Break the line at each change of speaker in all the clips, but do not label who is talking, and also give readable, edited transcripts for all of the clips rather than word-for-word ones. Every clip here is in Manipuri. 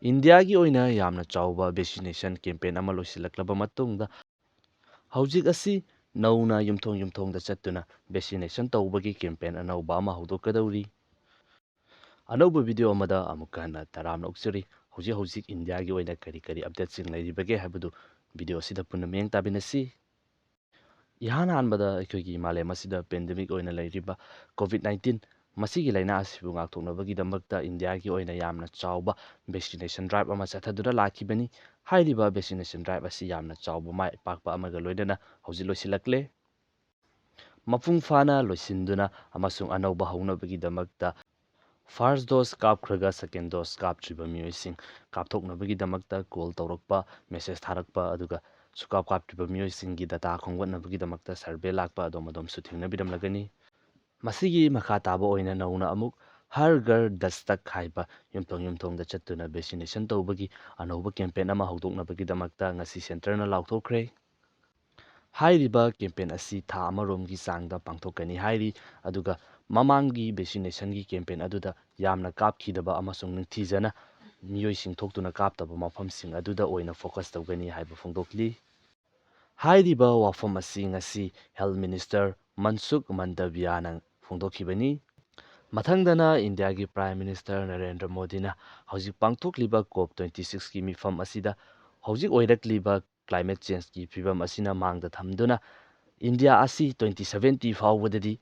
ꯏꯟꯗꯤꯌꯥꯒꯤ ꯑꯣꯏꯅ ꯌꯥꯝꯅ ꯆꯥꯎꯕ ꯚꯦꯛꯁꯤꯅꯦꯁꯟ ꯀꯦꯝꯄꯦꯟ ꯑꯃ ꯂꯣꯏꯁꯤꯜꯂꯛꯂꯕ ꯃꯇꯨꯡꯗ ꯍꯧꯖꯤꯛ ꯑꯁꯤ ꯅꯧꯅ ꯌꯨꯝꯊꯣꯡꯗ ꯆꯠꯇꯨꯅ ꯚꯦꯛꯁꯤꯅꯦꯁꯟ ꯇꯧꯕꯒꯤ ꯀꯦꯝꯄꯦꯟ ꯑꯅꯧꯕ ꯑꯃ ꯍꯧꯗꯣꯛꯀꯗꯧꯔꯤ꯫ ꯑꯅꯧꯕ ꯚꯤꯗꯤꯑꯣ ꯑꯃꯗ ꯑꯃꯨꯛꯀ ꯍꯟꯅ ꯇꯔꯥꯝꯅ ꯑꯣꯛꯆꯔꯤ꯫ ꯍꯧꯖꯤꯛ ꯏꯟꯗꯤꯌꯥꯒꯤ ꯑꯣꯏꯅ ꯀꯔꯤ ꯑꯞꯗꯦꯠꯁꯤꯡ ꯂꯩꯔꯤꯕꯒꯦ ꯍꯥꯏꯕꯗꯨ ꯚꯤꯗꯤꯑꯣ ꯑꯁꯤꯗ ꯄꯨꯟꯅ ꯃꯤꯠꯌꯦꯡ ꯇꯥꯃꯤꯟꯅꯁꯤ꯫ ꯏꯍꯥꯟ ꯍꯥꯟꯕꯗ ꯑꯩꯈꯣꯏꯒꯤ ꯃꯥꯂꯦꯝ ꯑꯁꯤꯗ ꯄꯦꯟꯗꯦꯃꯤꯛ ꯑꯣꯏꯅ ꯂꯩꯔꯤꯕ ꯀꯣꯚꯤꯗ-19 ꯃꯁꯤꯒꯤ ꯂꯥꯏꯅꯥ ꯑꯁꯤꯕꯨ ꯉꯥꯛꯊꯣꯛꯅꯕꯒꯤꯗꯃꯛꯇ ꯏꯟꯗꯤꯌꯥꯒꯤ ꯑꯣꯏꯅ ꯌꯥꯝꯅ ꯆꯥꯎꯕ ꯚꯦꯛꯁꯤꯅꯦꯁꯟ ꯗ꯭ꯔꯥꯏꯕ ꯑꯃ ꯆꯠꯊꯗꯨꯅ ꯂꯥꯛꯈꯤꯕꯅꯤ꯫ ꯍꯥꯏꯔꯤꯕ ꯚꯦꯛꯁꯤꯅꯦꯁꯟ ꯗ꯭ꯔꯥꯏꯕ ꯑꯁꯤ ꯌꯥꯝꯅ ꯆꯥꯎꯕ ꯃꯥꯏ ꯄꯥꯛꯄ ꯑꯃꯒ ꯂꯣꯏꯅꯅ ꯍꯧꯖꯤꯛ ꯂꯣꯏꯁꯤꯜꯂꯛꯂꯦ꯫ ꯃꯄꯨꯡ ꯐꯥꯅ ꯂꯣꯏꯁꯤꯟꯗꯨꯅ ꯑꯃꯁꯨꯡ ꯑꯅꯧꯕ ꯍꯧꯅꯕꯒꯤꯗꯃꯛꯇ ꯐꯥꯔꯁ ꯗꯣꯁ ꯀꯥꯞꯈ꯭ꯔꯒ ꯁꯦꯀꯦꯟ ꯗꯣꯁ ꯀꯥꯞꯇ꯭ꯔꯤꯕ ꯃꯤꯑꯣꯏꯁꯤꯡ ꯀꯥꯞꯊꯣꯛꯅꯕꯒꯤꯗꯃꯛꯇ ꯀꯣꯜ ꯇꯧꯔꯛꯄ, ꯃꯦꯁꯦꯖ ꯊꯥꯔꯛꯄ, ꯑꯗꯨꯒ ꯁꯨꯀꯥꯞ ꯀꯥꯞꯇ꯭ꯔꯤꯕ ꯃꯤꯑꯣꯏꯁꯤꯡꯒꯤ ꯗꯇꯥ ꯈꯣꯝꯒꯠꯅꯕꯒꯤꯗꯃꯛꯇ ꯁꯔꯚꯦ ꯂꯥꯛꯄ ꯑꯗꯣꯝꯁꯨ ꯊꯦꯡꯅꯕꯤꯔꯝꯂꯒꯅꯤ꯫ ꯃꯁꯤꯒꯤ ꯃꯈꯥ ꯇꯥꯕ ꯑꯣꯏꯅ ꯅꯧꯅ ꯑꯃꯨꯛ ꯍꯔ ꯘꯔ ꯗꯁꯇꯛ ꯍꯥꯏꯕ ꯌꯨꯝꯊꯣꯡꯗ ꯆꯠꯇꯨꯅ ꯚꯦꯛꯁꯤꯅꯦꯁꯟ ꯇꯧꯕꯒꯤ ꯑꯅꯧꯕ ꯀꯦꯝꯄꯦꯟ ꯑꯃ ꯍꯧꯗꯣꯛꯅꯕꯒꯤꯗꯃꯛꯇ ꯉꯁꯤ ꯁꯦꯟꯇꯔꯅ ꯂꯥꯎꯊꯣꯛꯈ꯭ꯔꯦ꯫ ꯍꯥꯏꯔꯤꯕ ꯀꯦꯝꯄꯦꯟ ꯑꯁꯤ ꯊꯥ ꯑꯃꯔꯣꯝꯒꯤ ꯆꯥꯡꯗ ꯄꯥꯡꯊꯣꯛꯀꯅꯤ ꯍꯥꯏꯔꯤ, ꯑꯗꯨꯒ ꯃꯃꯥꯡꯒꯤ ꯚꯦꯛꯁꯤꯅꯦꯁꯟꯒꯤ ꯀꯦꯝꯄꯦꯟ ꯑꯗꯨꯗ ꯌꯥꯝꯅ ꯀꯥꯞꯈꯤꯗꯕ ꯑꯃꯁꯨꯡ ꯅꯤꯡꯊꯤꯖꯅ ꯃꯤꯑꯣꯏꯁꯤꯡ ꯊꯣꯛꯇꯨꯅ ꯀꯥꯞꯇꯕ ꯃꯐꯝꯁꯤꯡ ꯑꯗꯨꯗ ꯑꯣꯏꯅ ꯐꯣꯀꯁ ꯇꯧꯒꯅꯤ ꯍꯥꯏꯕ ꯐꯣꯡꯗꯣꯛꯂꯤ꯫ ꯍꯥꯏꯔꯤꯕ ꯋꯥꯐꯝ ꯑꯁꯤ ꯉꯁꯤ ꯍꯦꯜꯊ ꯃꯤꯅꯤꯁꯇꯔ ꯃꯟꯁꯨꯈ ꯃꯟꯗꯚꯤꯌꯥꯅ ꯐꯣꯡꯗꯣꯛꯈꯤꯕꯅꯤ꯫ ꯃꯊꯪꯗꯅ ꯏꯟꯗꯤꯌꯥꯒꯤ ꯄ꯭ꯔꯥꯏꯝ ꯃꯤꯅꯤꯁꯇꯔ ꯅꯔꯦꯟꯗ꯭ꯔ ꯃꯣꯗꯤꯅ ꯍꯧꯖꯤꯛ ꯄꯥꯡꯊꯣꯛꯂꯤꯕ COP26ꯒꯤ ꯃꯤꯐꯝ ꯑꯁꯤꯗ ꯍꯧꯖꯤꯛ ꯑꯣꯏꯔꯛꯂꯤꯕ ꯀ꯭ꯂꯥꯏꯃꯦꯠ ꯆꯦꯟꯖꯀꯤ ꯐꯤꯚꯝ ꯑꯁꯤꯅ ꯃꯥꯡꯗ ꯊꯝꯗꯨꯅ ꯏꯟꯗꯤꯌꯥ ꯑꯁꯤ 2070 ꯐꯥꯎꯕꯗꯗꯤ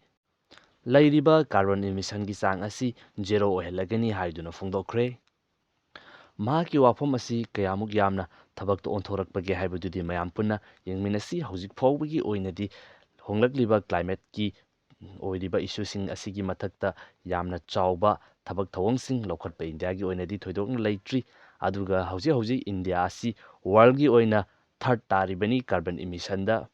ꯂꯩꯔꯤꯕ ꯀꯥꯔꯕꯣꯟ ꯏꯃꯤꯁꯟꯒꯤ ꯆꯥꯡ ꯑꯁꯤ ꯖꯦꯔꯣ ꯑꯣꯏꯍꯜꯂꯒꯅꯤ ꯍꯥꯏꯗꯨꯅ ꯐꯣꯡꯗꯣꯛꯈ꯭ꯔꯦ꯫ ꯃꯍꯥꯛꯀꯤ ꯋꯥꯐꯝ ꯑꯁꯤ ꯀꯌꯥꯃꯨꯛ ꯌꯥꯝꯅ ꯊꯕꯛꯇ ꯑꯣꯟꯊꯣꯔꯛꯄꯒꯦ ꯍꯥꯏꯕꯗꯨꯗꯤ ꯃꯌꯥꯝ ꯄꯨꯟꯅ ꯌꯦꯡꯃꯤꯟꯅꯁꯤ꯫ ꯍꯧꯖꯤꯛ ꯐꯥꯎꯕꯒꯤ ꯑꯣꯏꯅꯗꯤ ꯍꯣꯡꯂꯛꯂꯤꯕ ꯀ꯭ꯂꯥꯏꯃꯦꯠꯀꯤ ꯑꯣꯏꯔꯤꯕ ꯏꯁꯨꯁꯤꯡ ꯑꯁꯤꯒꯤ ꯃꯊꯛꯇ ꯌꯥꯝꯅ ꯆꯥꯎꯕ ꯊꯕꯛ ꯊꯧꯑꯣꯡꯁꯤꯡ ꯂꯧꯈꯠꯄ ꯏꯟꯗꯤꯌꯥꯒꯤ ꯑꯣꯏꯅꯗꯤ ꯊꯣꯏꯗꯣꯛꯅ ꯂꯩꯇ꯭ꯔꯤ, ꯑꯗꯨꯒ ꯍꯧꯖꯤꯛ ꯏꯟꯗꯤꯌꯥ ꯑꯁꯤ ꯋꯥꯔꯜꯒꯤ ꯑꯣꯏꯅ ꯊꯥꯔꯠ ꯇꯥꯔꯤꯕꯅꯤ ꯀꯥꯔꯕꯟ ꯏꯃꯤꯁꯟꯗ꯫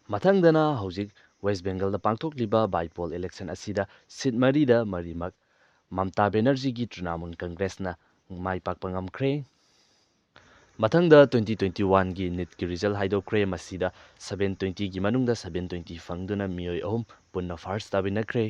ꯃꯊꯪꯗꯅ ꯍꯧꯖꯤꯛ ꯋꯦꯁ ꯕꯦꯡꯒꯜꯗ ꯄꯥꯡꯊꯣꯛꯂꯤꯕ ꯕꯥꯏꯄꯣꯜ ꯏꯂꯦꯛꯁꯟ ꯑꯁꯤꯗ ꯁꯤꯠ 4ꯗ 4ꯃꯛ ꯃꯝꯇꯥ ꯕꯦꯅꯔꯖꯤꯒꯤ ꯇ꯭ꯔꯤꯅꯥꯃꯨꯜ ꯀꯪꯒ꯭ꯔꯦꯁꯅ ꯃꯥꯏ ꯄꯥꯛꯄ ꯉꯝꯈ꯭ꯔꯦ꯫ ꯃꯊꯪꯗ 2021ꯒꯤ ꯅꯤꯠꯀꯤ ꯔꯤꯖꯜ ꯍꯥꯏꯗꯣꯛꯈ꯭ꯔꯦ꯫ ꯃꯁꯤꯗ 720ꯒꯤ ꯃꯅꯨꯡꯗ 720 ꯐꯪꯗꯨꯅ ꯃꯤꯑꯣꯏ 3 ꯄꯨꯟꯅ ꯐꯥꯔꯁ ꯇꯥꯃꯤꯟꯅꯈ꯭ꯔꯦ꯫